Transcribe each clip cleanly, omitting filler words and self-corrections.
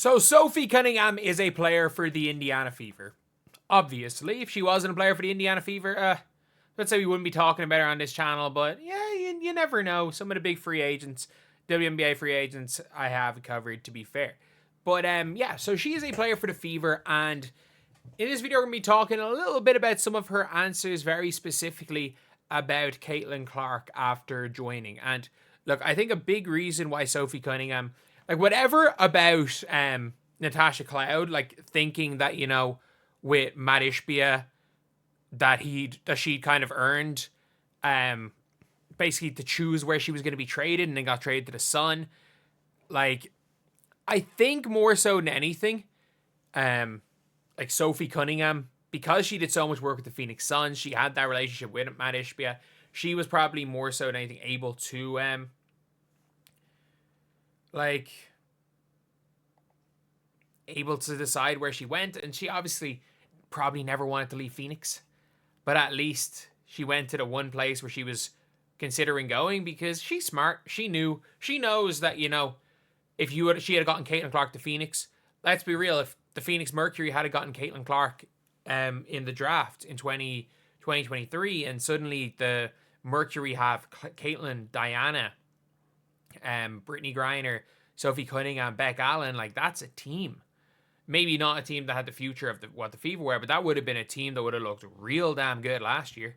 So Sophie Cunningham is a player for the Indiana Fever. Obviously, if she wasn't a player for the Indiana Fever, let's say we wouldn't be talking about her on this channel, but yeah, you never know. Some of the big free agents, WNBA free agents, I have covered, to be fair. But yeah, so she is a player for the Fever, and in this video we're going to be talking a little bit about some of her answers, very specifically about Caitlin Clark after joining. And look, I think a big reason why Sophie Cunningham, like whatever about Natasha Cloud, like thinking that, you know, with Matt Ishbia that she'd kind of earned basically to choose where she was going to be traded and then got traded to the Sun. Like, I think more so than anything, like Sophie Cunningham, because she did so much work with the Phoenix Suns, she had that relationship with Matt Ishbia, she was probably more so than anything able to able to decide where she went. And she obviously probably never wanted to leave Phoenix, but at least she went to the one place where she was considering going, because she's smart. She knows that, you know, if she had gotten Caitlin Clark to Phoenix, let's be real, if the Phoenix Mercury had gotten Caitlin Clark in the draft in 2023, and suddenly the Mercury have Caitlin, Diana, Brittany Griner, Sophie Cunningham, Beck Allen, like that's a team. Maybe not a team that had the future of what the Fever were, but that would have been a team that would have looked real damn good last year,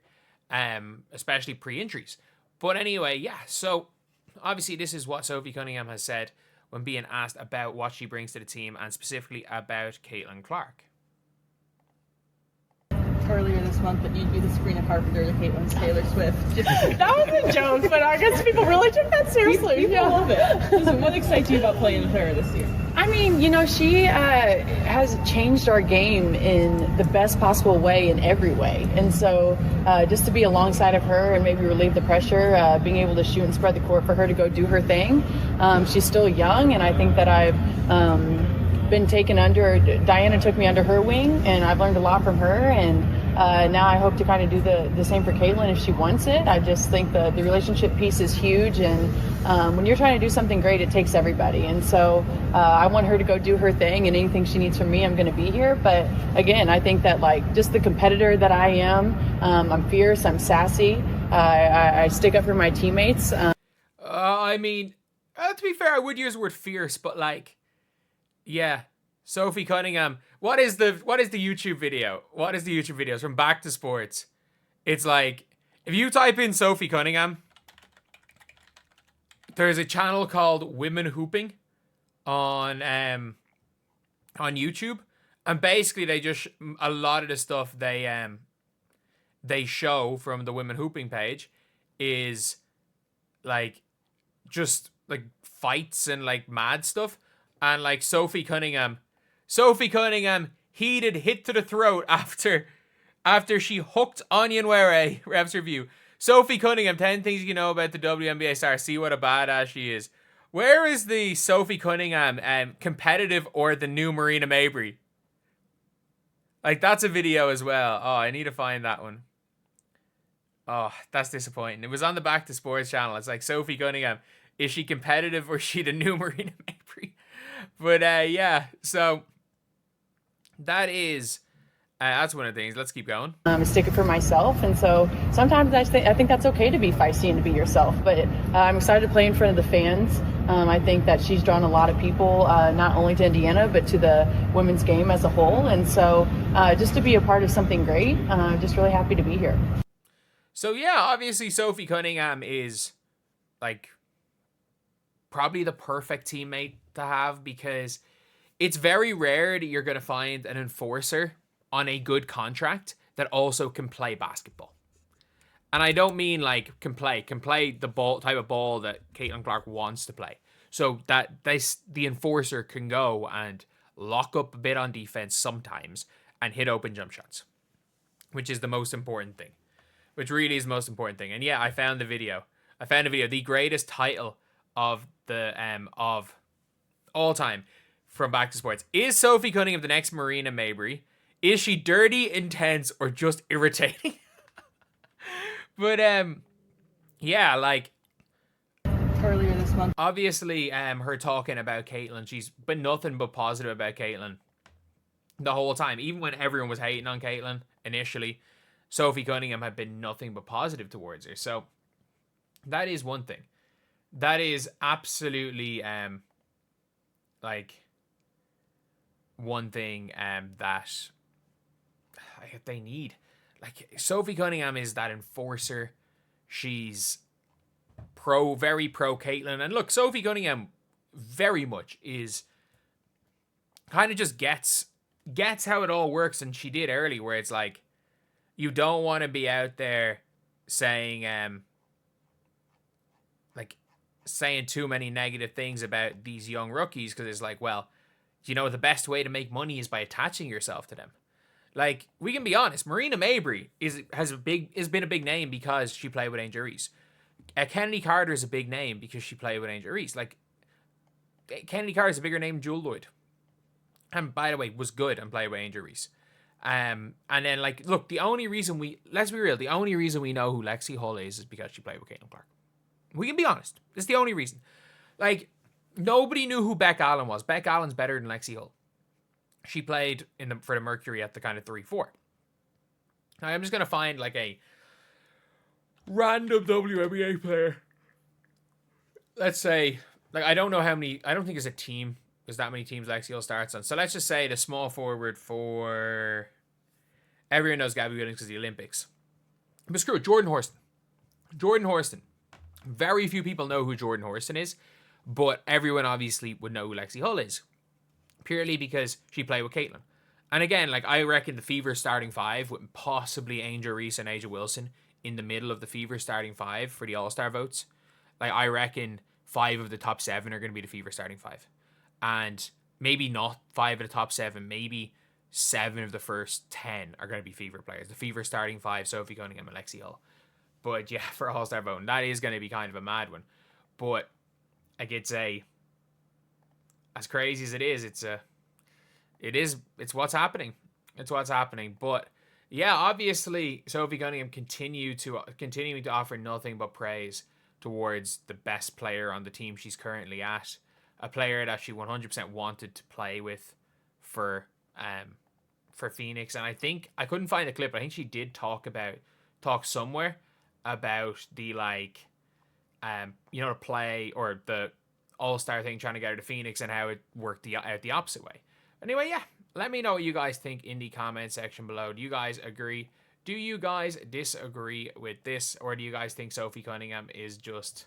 especially pre-injuries. But anyway, yeah, so obviously this is what Sophie Cunningham has said when being asked about what she brings to the team, and specifically about Caitlin Clark. Earlier this month that you'd be the Sabrina Carpenter to Caitlin's Taylor Swift. That was a joke, but I guess people really took that seriously. People love it. What excites you about playing with her this year? I mean, you know, she has changed our game in the best possible way in every way. And so just to be alongside of her and maybe relieve the pressure, being able to shoot and spread the court for her to go do her thing. She's still young, and I think that I've been taken under, Diana took me under her wing, and I've learned a lot from her, and now I hope to kind of do the same for Caitlin if she wants it. I just think the relationship piece is huge, and when you're trying to do something great, it takes everybody, and so I want her to go do her thing, and anything she needs from me, I'm going to be here. But again, I think that, like, just the competitor that I am, I'm fierce, I'm sassy, I stick up for my teammates. I mean, to be fair, I would use the word fierce, but like, yeah, Sophie Cunningham. What is the YouTube video? What is the YouTube video? It's from Back to Sports. It's like, if you type in Sophie Cunningham, there's a channel called Women Hooping on YouTube, and basically they just, a lot of the stuff they show from the Women Hooping page is like just like fights and like mad stuff. And like Sophie Cunningham heated hit to the throat after she hooked Onion Were ref's review. Sophie Cunningham, 10 things you know about the WNBA star. See what a badass she is. Where is the Sophie Cunningham competitive or the new Marina Mabry? Like, that's a video as well. Oh, I need to find that one. Oh, that's disappointing. It was on the Back to Sports channel. It's like, Sophie Cunningham, is she competitive or is she the new Marina Mabry? But yeah, so that is that's one of the things. Let's keep going. Stick it for myself, and so sometimes I think that's okay to be feisty and to be yourself. But I'm excited to play in front of the fans. I think that she's drawn a lot of people, not only to Indiana but to the women's game as a whole. And so just to be a part of something great, just really happy to be here. So yeah, obviously Sophie Cunningham is like probably the perfect teammate to have, because it's very rare that you're going to find an enforcer on a good contract that also can play basketball. And I don't mean like can play the ball type of ball that Caitlin Clark wants to play. So that the enforcer can go and lock up a bit on defense sometimes and hit open jump shots, which is the most important thing. Which really is the most important thing. And yeah, I found the video. The greatest title of the of all time from Back to Sports. Is Sophie Cunningham the next Marina Mabry? Is she dirty, intense, or just irritating? But yeah, like earlier this month? Obviously, her talking about Caitlin, she's been nothing but positive about Caitlin the whole time. Even when everyone was hating on Caitlin initially, Sophie Cunningham had been nothing but positive towards her. So that is one thing. That is absolutely like one thing that they need. Like, Sophie Cunningham is that enforcer. She's very pro Caitlin. And look, Sophie Cunningham very much is kind of just gets how it all works, and she did early, where it's like, you don't want to be out there saying saying too many negative things about these young rookies, because it's like, well, you know, the best way to make money is by attaching yourself to them. Like, we can be honest, Marina Mabry has been a big name because she played with Angel Reese. Kennedy Carter is a big name because she played with Angel Reese. Like, Kennedy Carter is a bigger name than Jewel Lloyd, and by the way, was good and played with Angel Reese. And then, like, look, let's be real, the only reason we know who Lexi Hull is because she played with Caitlin Clark. We can be honest. It's the only reason. Like, nobody knew who Beck Allen was. Beck Allen's better than Lexi Hull. She played for the Mercury at the kind of 3-4. Now, I'm just going to find, like, a random WNBA player. Let's say, like, I don't think it's a team. There's that many teams Lexi Hull starts on. So let's just say the small forward for... Everyone knows Gabby Williams because of the Olympics. But screw it, Jordan Horston. Very few people know who Jordan Horston is, but everyone obviously would know who Lexi Hull is, purely because she played with Caitlin. And again, like, I reckon the Fever starting five, with possibly Angel Reese and Aja Wilson in the middle of the Fever starting five for the All-Star votes. Like, I reckon 5 of the top 7 are going to be the Fever starting 5. And maybe not 5 of the top 7, maybe 7 of the first 10 are going to be Fever players. The Fever starting 5, Sophie Cunningham and Lexi Hull. But yeah, for All-Star voting, that is going to be kind of a mad one. But like, it's as crazy as it is, it's what's happening. It's what's happening. But yeah, obviously Sophie Cunningham continuing to offer nothing but praise towards the best player on the team she's currently at, a player that she 100% wanted to play with for Phoenix. And I think I couldn't find a clip, but I think she did talk somewhere about the, like, the play or the All-Star thing, trying to get her to Phoenix, and how it worked out the opposite way. Anyway, yeah, let me know what you guys think in the comment section below. Do you guys agree? Do you guys disagree with this? Or do you guys think Sophie Cunningham is just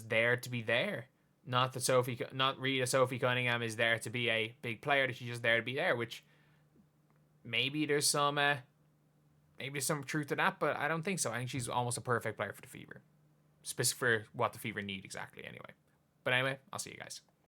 there to be there? Not Rita Sophie Cunningham is there to be a big player, that she's just there to be there, which maybe there's some truth to that, but I don't think so. I think she's almost a perfect player for the Fever. Specific for what the Fever need exactly anyway. But anyway, I'll see you guys.